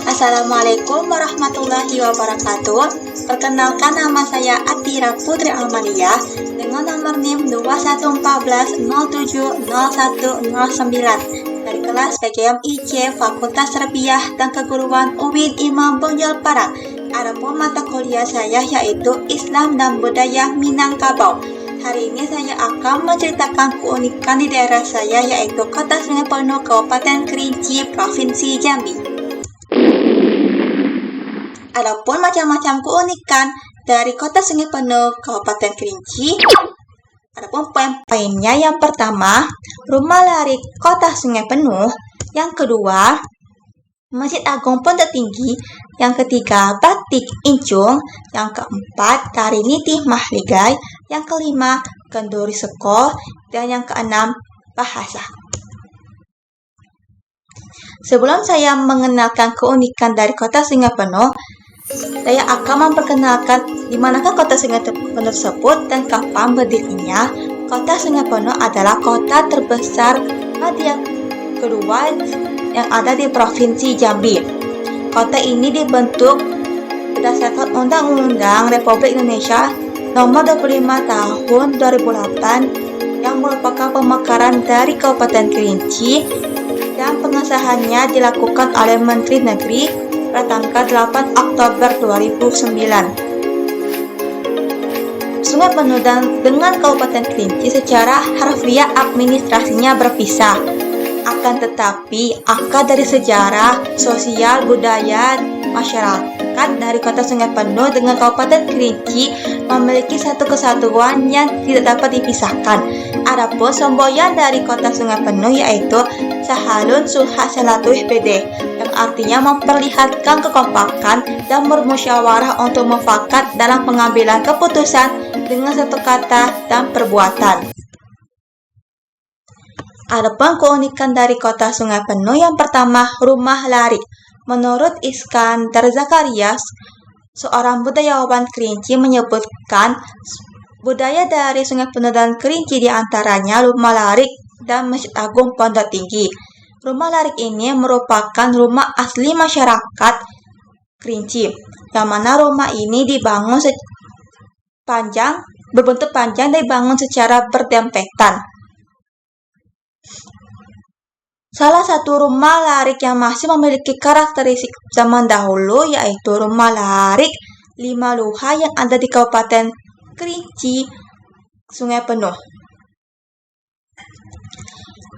Assalamualaikum warahmatullahi wabarakatuh. Perkenalkan, nama saya Atira Putri Amalia dengan nomor NIM 2114070109 dari kelas PGM IC Fakultas Tarbiyah dan Keguruan UIN Imam Bonjol Parang. Adapun mata kuliah saya yaitu Islam dan Budaya Minangkabau. Hari ini saya akan menceritakan keunikan di daerah saya yaitu Kota Sungai Penuh, Kabupaten Kerinci, Provinsi Jambi. Adapun macam-macam keunikan dari Kota Sungai Penuh, Kabupaten Kerinci. Adapun poin-poinnya, yang pertama, Rumah Larik Kota Sungai Penuh. Yang kedua, Masjid Agung Pondok Tinggi. Yang ketiga, Batik Incung. Yang keempat, Tari Nitih Mahligai. Yang kelima, Kenduri Seko. Dan yang keenam, Bahasa. Sebelum saya mengenalkan keunikan dari Kota Sungai Penuh, saya akan memperkenalkan di manakah Kota Sungai Penuh tersebut dan kapan berdirinya. Kota Sungai Penuh adalah kota terbesar yang kedua yang ada di Provinsi Jambi. Kota ini dibentuk berdasarkan Undang-Undang Republik Indonesia Nomor 25 Tahun 2008 yang merupakan pemekaran dari Kabupaten Kerinci, dan pengesahannya dilakukan oleh Menteri Negeri pada tanggal 8 Oktober 2009. Sungai Penuh dengan Kabupaten Kerinci secara harfiah administrasinya berpisah. Akan tetapi, akar dari sejarah, sosial, budaya, masyarakat dari Kota Sungai Penuh dengan Kabupaten Kerinci memiliki satu kesatuan yang tidak dapat dipisahkan. Adapun semboyan dari Kota Sungai Penuh yaitu Sahalun Suha Salatuh PD, yang artinya memperlihatkan kekompakan dan bermusyawarah untuk mufakat dalam pengambilan keputusan dengan satu kata dan perbuatan. Adapun keunikan dari Kota Sungai Penuh, yang pertama, Rumah Larik. Menurut Iskandar Zakarias, seorang budayawan Kerinci, menyebutkan budaya dari Sungai Penuh dan Kerinci diantaranya Rumah Larik dan Masjid Agung Pondok Tinggi. Rumah Larik ini merupakan rumah asli masyarakat Kerinci, yang mana rumah ini dibangun berbentuk panjang dan dibangun secara berdempetan. Salah satu rumah larik yang masih memiliki karakteristik zaman dahulu yaitu Rumah Larik Lima Luha yang ada di Kabupaten Kerinci, Sungai Penuh.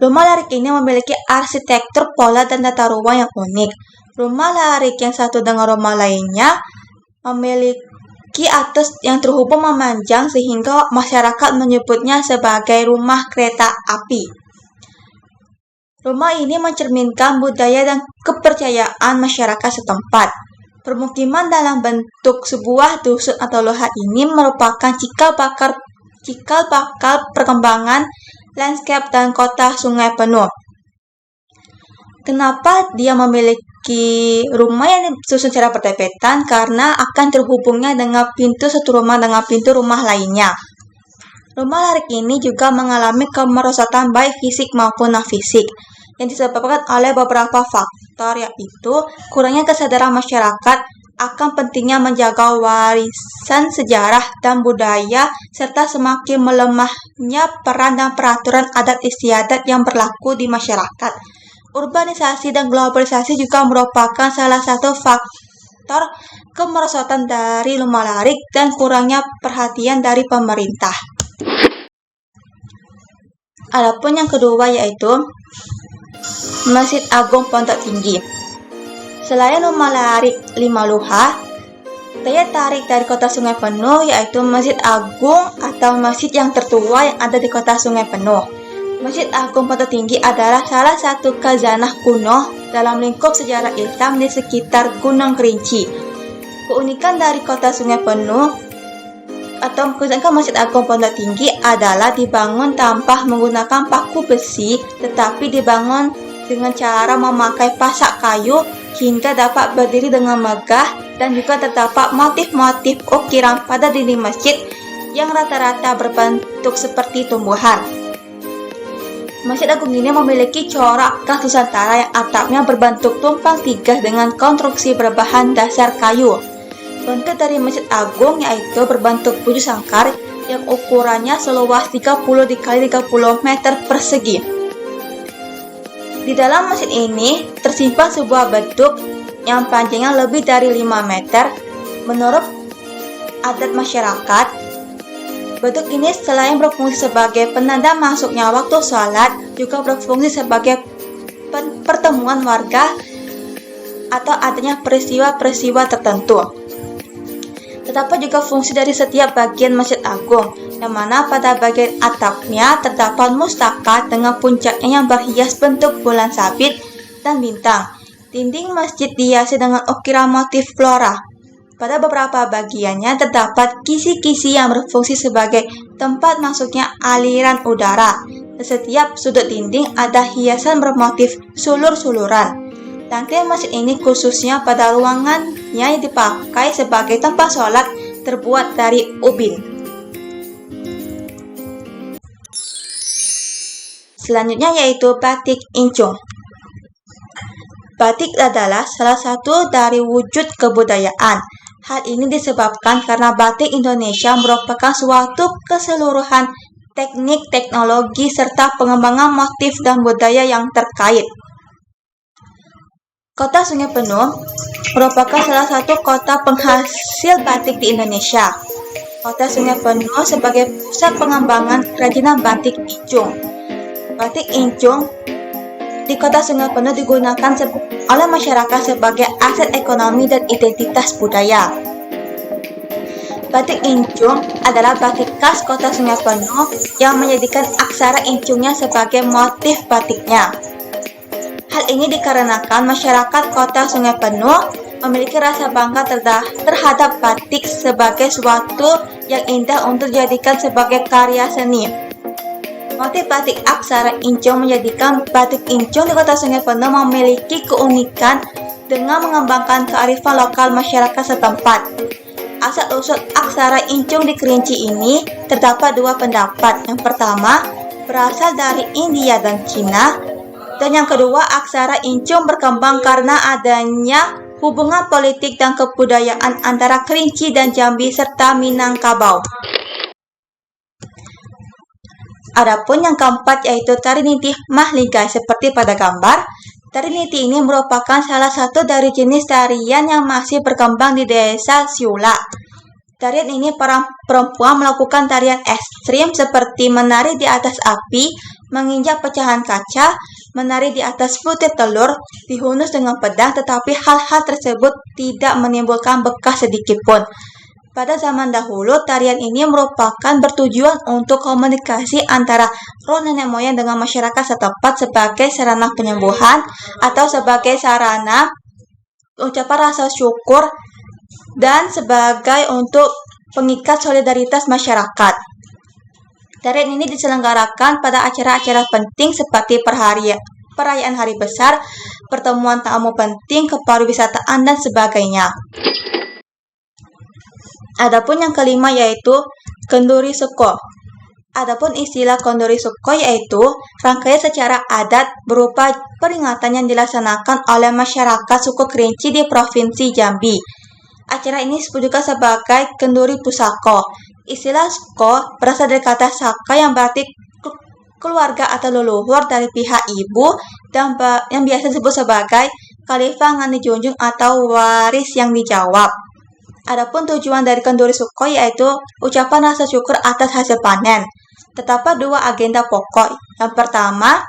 Rumah larik ini memiliki arsitektur, pola, dan tata ruang yang unik. Rumah larik yang satu dengan rumah lainnya memiliki atas yang terhubung memanjang sehingga masyarakat menyebutnya sebagai rumah kereta api. Rumah ini mencerminkan budaya dan kepercayaan masyarakat setempat. Permukiman dalam bentuk sebuah dusun atau loha ini merupakan cikal bakal perkembangan landscape dan Kota Sungai Penuh. Kenapa dia memiliki rumah yang disusun secara berdempetan? Karena akan terhubungnya dengan pintu satu rumah dengan pintu rumah lainnya. Rumah larik ini juga mengalami kemerosotan baik fisik maupun non-fisik yang disebabkan oleh beberapa faktor, yaitu kurangnya kesadaran masyarakat akan pentingnya menjaga warisan sejarah dan budaya, serta semakin melemahnya peran dan peraturan adat istiadat yang berlaku di masyarakat. Urbanisasi dan globalisasi juga merupakan salah satu faktor kemerosotan dari rumah larik dan kurangnya perhatian dari pemerintah. Adapun yang kedua yaitu Masjid Agung Pondok Tinggi. Selain Rumah Larik Lima Luha, daya tarik dari Kota Sungai Penuh yaitu Masjid Agung atau masjid yang tertua yang ada di Kota Sungai Penuh. Masjid Agung Pondok Tinggi adalah salah satu khazanah kuno dalam lingkup sejarah Islam di sekitar Gunung Kerinci. Keunikan dari Kota Sungai Penuh atau keunikan Masjid Agung Pondok Tinggi adalah dibangun tanpa menggunakan paku besi, tetapi dibangun dengan cara memakai pasak kayu hingga dapat berdiri dengan megah, dan juga terdapat motif-motif ukiran pada dinding masjid yang rata-rata berbentuk seperti tumbuhan. Masjid Agung ini memiliki corak khas Nusantara yang atapnya berbentuk tumpang tiga dengan konstruksi berbahan dasar kayu. Bentuk dari Masjid Agung yaitu berbentuk bujur sangkar yang ukurannya seluas 30 x 30 meter persegi. Di dalam masjid ini tersimpan sebuah bentuk yang panjangnya lebih dari 5 meter. Menurut adat masyarakat, bentuk ini selain berfungsi sebagai penanda masuknya waktu sholat, juga berfungsi sebagai pertemuan warga atau adanya peristiwa-peristiwa tertentu. Terdapat juga fungsi dari setiap bagian Masjid Agung, yang mana pada bagian atapnya terdapat mustaka dengan puncaknya yang berhias bentuk bulan sabit dan bintang. Dinding masjid dihiasi dengan ukiran motif flora. Pada beberapa bagiannya terdapat kisi-kisi yang berfungsi sebagai tempat masuknya aliran udara. Di setiap sudut dinding ada hiasan bermotif sulur-suluran. Lantai masjid ini khususnya pada ruangannya yang dipakai sebagai tempat sholat terbuat dari ubin. Selanjutnya yaitu batik incung. Batik adalah salah satu dari wujud kebudayaan. Hal ini disebabkan karena batik Indonesia merupakan suatu keseluruhan teknik, teknologi, serta pengembangan motif dan budaya yang terkait. Kota Sungai Penuh merupakan salah satu kota penghasil batik di Indonesia. Kota Sungai Penuh sebagai pusat pengembangan kerajinan batik incung. Batik incung di Kota Sungai Penuh digunakan oleh masyarakat sebagai aset ekonomi dan identitas budaya. Batik incung adalah batik khas Kota Sungai Penuh yang menjadikan aksara incungnya sebagai motif batiknya. Hal ini dikarenakan masyarakat Kota Sungai Penuh memiliki rasa bangga terhadap batik sebagai suatu yang indah untuk dijadikan sebagai karya seni. Motif batik aksara incung menjadikan batik incung di Kota Sungai Penuh memiliki keunikan dengan mengembangkan kearifan lokal masyarakat setempat. Asal-usul aksara incung di Kerinci ini terdapat dua pendapat. Yang pertama, berasal dari India dan Cina. Dan yang kedua, aksara incung berkembang karena adanya hubungan politik dan kebudayaan antara Kerinci dan Jambi serta Minangkabau. Adapun yang keempat yaitu tari nitih mahligai seperti pada gambar. Tari nitih ini merupakan salah satu dari jenis tarian yang masih berkembang di desa Siula. Tarian ini para perempuan melakukan tarian ekstrim seperti menari di atas api, menginjak pecahan kaca, menari di atas putih telur, dihunus dengan pedang, tetapi hal-hal tersebut tidak menimbulkan bekas sedikitpun. Pada zaman dahulu, tarian ini merupakan bertujuan untuk komunikasi antara roh nenek moyang dengan masyarakat setempat sebagai sarana penyembuhan atau sebagai sarana ucapan rasa syukur dan sebagai untuk pengikat solidaritas masyarakat. Tarian ini diselenggarakan pada acara-acara penting seperti perayaan hari besar, pertemuan tamu penting, kepariwisataan, dan sebagainya. Adapun yang kelima yaitu kenduri seko. Adapun istilah kenduri seko yaitu rangkaian secara adat berupa peringatan yang dilaksanakan oleh masyarakat suku Kerinci di Provinsi Jambi. Acara ini disebut juga sebagai kenduri pusako. Istilah seko berasal dari kata saka yang berarti keluarga atau leluhur dari pihak ibu dan yang biasa disebut sebagai khalifah yang dijunjung atau waris yang dijawab. Adapun tujuan dari kenduri suko yaitu ucapan rasa syukur atas hasil panen. Terdapat dua agenda pokok. Yang pertama,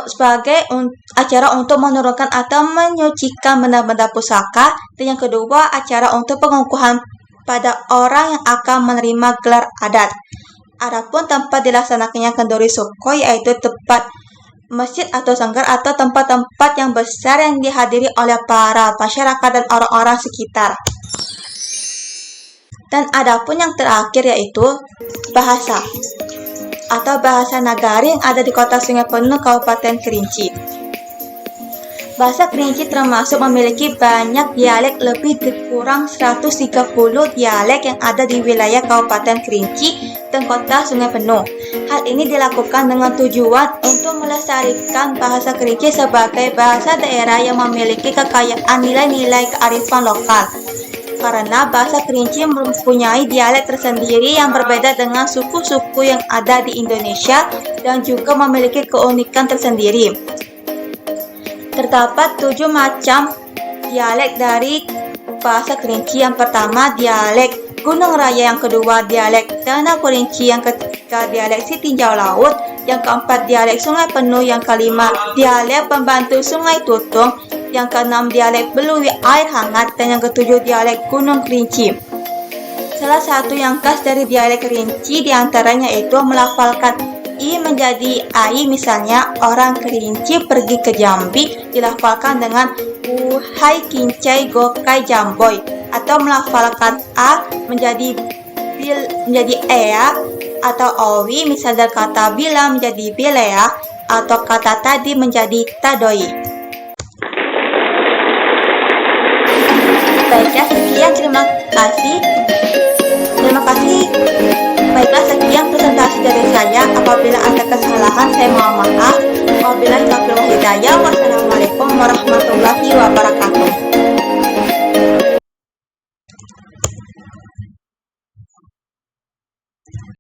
sebagai acara untuk menurunkan atau menyucikan benda-benda pusaka, dan yang kedua acara untuk pengukuhan pada orang yang akan menerima gelar adat. Adapun tempat dilaksanakannya kenduri suko yaitu tempat masjid atau sanggar atau tempat-tempat yang besar yang dihadiri oleh para masyarakat dan orang-orang sekitar. Dan adapun yang terakhir yaitu bahasa atau bahasa nagari yang ada di Kota Sungai Penuh, Kabupaten Kerinci. Bahasa Kerinci termasuk memiliki banyak dialek, lebih kurang 130 dialek yang ada di wilayah Kabupaten Kerinci dan Kota Sungai Penuh. Hal ini dilakukan dengan tujuan untuk melestarikan bahasa Kerinci sebagai bahasa daerah yang memiliki kekayaan nilai-nilai kearifan lokal. Karena bahasa Kerinci mempunyai dialek tersendiri yang berbeda dengan suku-suku yang ada di Indonesia dan juga memiliki keunikan tersendiri. Terdapat 7 macam dialek dari bahasa Kerinci. Yang pertama, dialek Gunung Raya. Yang kedua, dialek Tanah Kerinci. Yang ketiga, dialek Si Tinjau Laut. Yang keempat, dialek Sungai Penuh. Yang kelima, dialek Pembantu Sungai Tutung. Yang keenam, dialek Belui Air Hangat. Dan yang ketujuh, dialek Gunung Kerinci. Salah satu yang khas dari dialek Kerinci diantaranya itu melafalkan I menjadi AI. Misalnya, orang Kerinci pergi ke Jambi dilafalkan dengan Uhai Kincai Gokai Jamboy, atau melafalkan A menjadi Ea atau Owi, misal dari kata bila menjadi Bilea, atau kata tadi menjadi Tadoi. Baiklah, sekian, terima kasih. Baiklah, sekian presentasi dari saya. Apabila ada kesalahan, saya mohon maaf. Wabillahi taufiq wal hidayah.